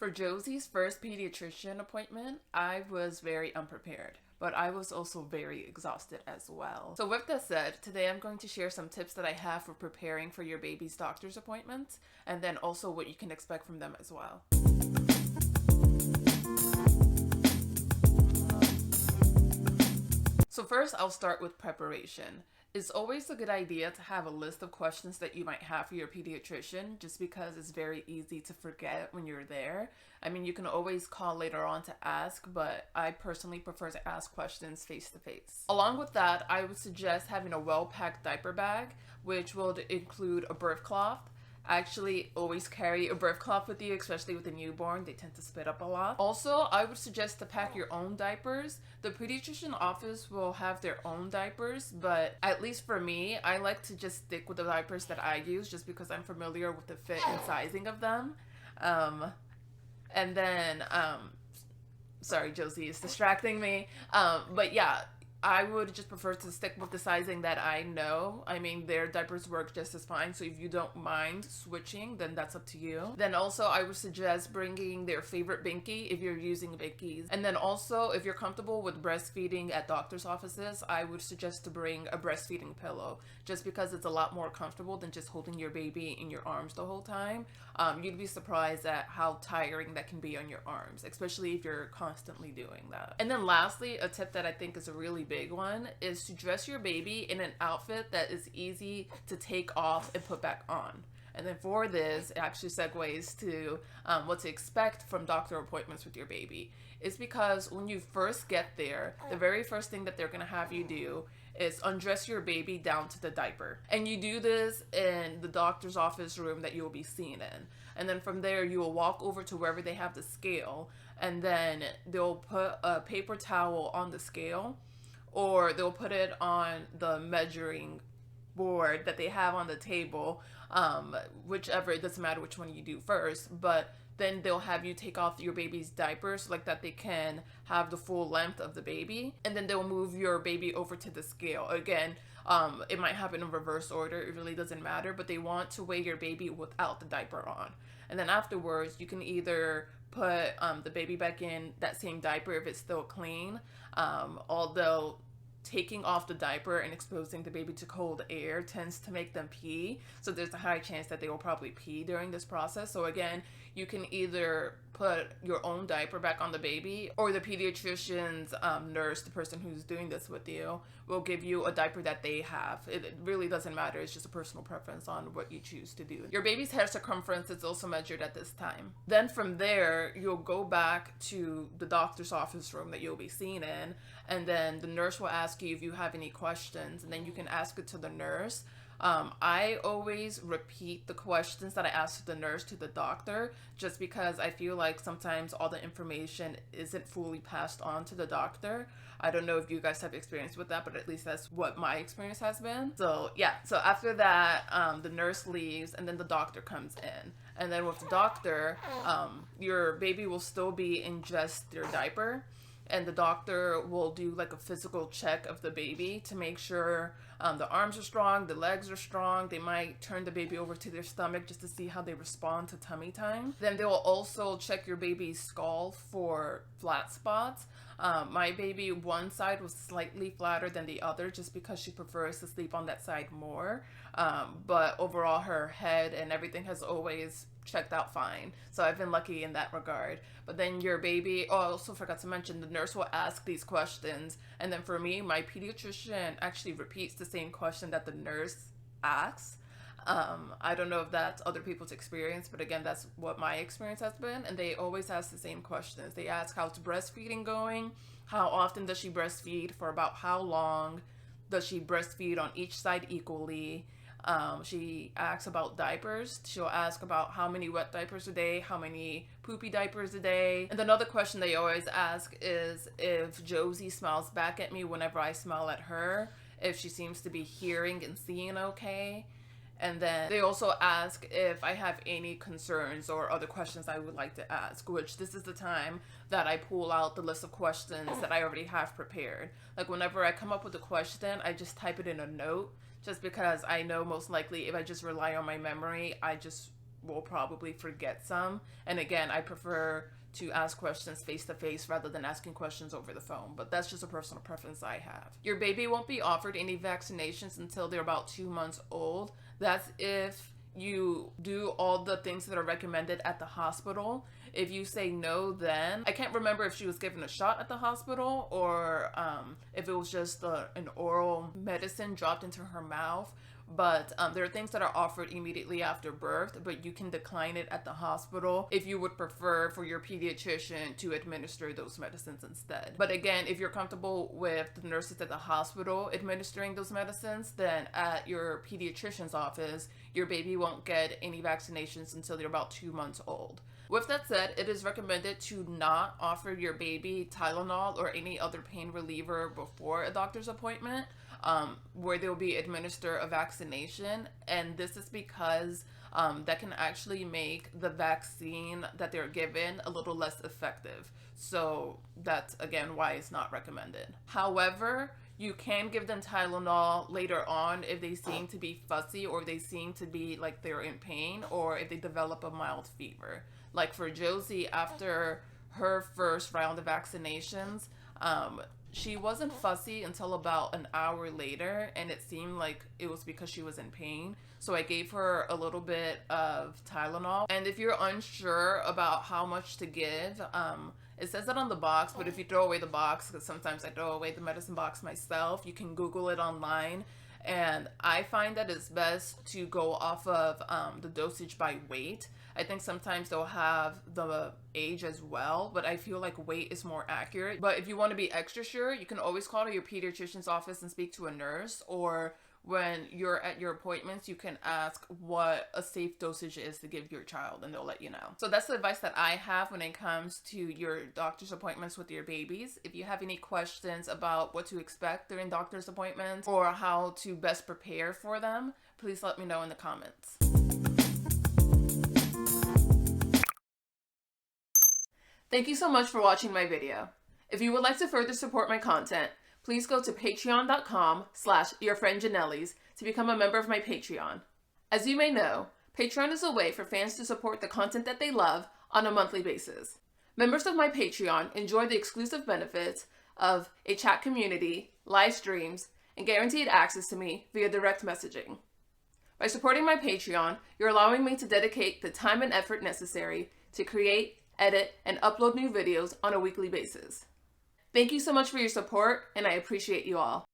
For Josie's first pediatrician appointment, I was very unprepared, but I was also very exhausted as well. So with that said, today I'm going to share some tips that I have for preparing for your baby's doctor's appointments, and then also what you can expect from them as well. So first, I'll start with preparation. It's always a good idea to have a list of questions that you might have for your pediatrician, just because it's very easy to forget when you're there. I mean, you can always call later on to ask, but I personally prefer to ask questions face to face. Along with that, I would suggest having a well-packed diaper bag, which will include a birth cloth. I actually always carry a birth cloth with you, especially with a newborn. They tend to spit up a lot. Also, I would suggest to pack your own diapers. The pediatrician office will have their own diapers, but at least for me, I like to just stick with the diapers that I use just because I'm familiar with the fit and sizing of them. Sorry, Josie is distracting me. But yeah, I would just prefer to stick with the sizing that I know. I mean, their diapers work just as fine, so if you don't mind switching, then that's up to you. Then also, I would suggest bringing their favorite binky if you're using binkies. And then also, if you're comfortable with breastfeeding at doctor's offices, I would suggest to bring a breastfeeding pillow, just because it's a lot more comfortable than just holding your baby in your arms the whole time. You'd be surprised at how tiring that can be on your arms, especially if you're constantly doing that. And then lastly, a tip that I think is a really big one is to dress your baby in an outfit that is easy to take off and put back on. And then for this, it actually segues to what to expect from doctor appointments with your baby. It's because when you first get there, the very first thing that they're going to have you do is undress your baby down to the diaper. And you do this in the doctor's office room that you will be seen in. And then from there, you will walk over to wherever they have the scale, and then they'll put a paper towel on the scale, or they'll put it on the measuring board that they have on the table, whichever. It doesn't matter which one you do first, but then they'll have you take off your baby's diapers like that they can have the full length of the baby, and then they'll move your baby over to the scale. Again, it might happen in reverse order, it really doesn't matter, but they want to weigh your baby without the diaper on. And then afterwards, you can either put the baby back in that same diaper if it's still clean, although taking off the diaper and exposing the baby to cold air tends to make them pee, so there's a high chance that they will probably pee during this process. So again, you can either put your own diaper back on the baby, or the pediatrician's nurse, the person who's doing this with you, will give you a diaper that they have. It really doesn't matter. It's just a personal preference on what you choose to do. Your baby's hair circumference is also measured at this time. Then from there, you'll go back to the doctor's office room that you'll be seen in, and then the nurse will ask you if you have any questions, and then you can ask it to the nurse. I always repeat the questions that I asked the nurse to the doctor, just because I feel like sometimes all the information isn't fully passed on to the doctor. I don't know if you guys have experience with that, but at least that's what my experience has been. So yeah, so after that, the nurse leaves, and then the doctor comes in. And then with the doctor, your baby will still be in just their diaper, and the doctor will do like a physical check of the baby to make sure the arms are strong, the legs are strong. They might turn the baby over to their stomach just to see how they respond to tummy time. Then they will also check your baby's skull for flat spots. My baby, one side was slightly flatter than the other just because she prefers to sleep on that side more. But overall, her head and everything has always checked out fine. So I've been lucky in that regard. But then your baby, I also forgot to mention, the nurse will ask these questions. And then for me, my pediatrician actually repeats the same question that the nurse asks. I don't know if that's other people's experience, but again, that's what my experience has been. And they always ask the same questions. They ask, how's breastfeeding going? How often does she breastfeed? For about how long? Does she breastfeed on each side equally? She asks about diapers. She'll ask about how many wet diapers a day, how many poopy diapers a day. And another question they always ask is if Josie smiles back at me whenever I smile at her, if she seems to be hearing and seeing okay. And then they also ask if I have any concerns or other questions I would like to ask, which this is the time that I pull out the list of questions that I already have prepared. Like whenever I come up with a question, I just type it in a note, just because I know most likely if I just rely on my memory, I just will probably forget some. And again, I prefer to ask questions face to face rather than asking questions over the phone, but that's just a personal preference I have. Your baby won't be offered any vaccinations until they're about 2 months old. That's if you do all the things that are recommended at the hospital. If you say no, then I can't remember if she was given a shot at the hospital or if it was just an oral medicine dropped into her mouth. But there are things that are offered immediately after birth, but you can decline it at the hospital if you would prefer for your pediatrician to administer those medicines instead. But again, if you're comfortable with the nurses at the hospital administering those medicines, then at your pediatrician's office, your baby won't get any vaccinations until they're about 2 months old. With that said, it is recommended to not offer your baby Tylenol or any other pain reliever before a doctor's appointment, where they'll be administer a vaccination. And this is because that can actually make the vaccine that they're given a little less effective. So that's again why it's not recommended. However, you can give them Tylenol later on if they seem to be fussy or they seem to be like they're in pain or if they develop a mild fever. Like for Josie, after her first round of vaccinations, she wasn't fussy until about an hour later, and it seemed like it was because she was in pain. So I gave her a little bit of Tylenol. And if you're unsure about how much to give, it says it on the box, but if you throw away the box, because sometimes I throw away the medicine box myself, you can Google it online. And I find that it's best to go off of the dosage by weight. I think sometimes they'll have the age as well, but I feel like weight is more accurate. But if you want to be extra sure, you can always call to your pediatrician's office and speak to a nurse, or when you're at your appointments, you can ask what a safe dosage is to give your child, and they'll let you know. So that's the advice that I have when it comes to your doctor's appointments with your babies. If you have any questions about what to expect during doctor's appointments or how to best prepare for them, please let me know in the comments. Thank you so much for watching my video. If you would like to further support my content, please go to patreon.com/yourfriendjanellis to become a member of my Patreon. As you may know, Patreon is a way for fans to support the content that they love on a monthly basis. Members of my Patreon enjoy the exclusive benefits of a chat community, live streams, and guaranteed access to me via direct messaging. By supporting my Patreon, you're allowing me to dedicate the time and effort necessary to create, edit, and upload new videos on a weekly basis. Thank you so much for your support, and I appreciate you all.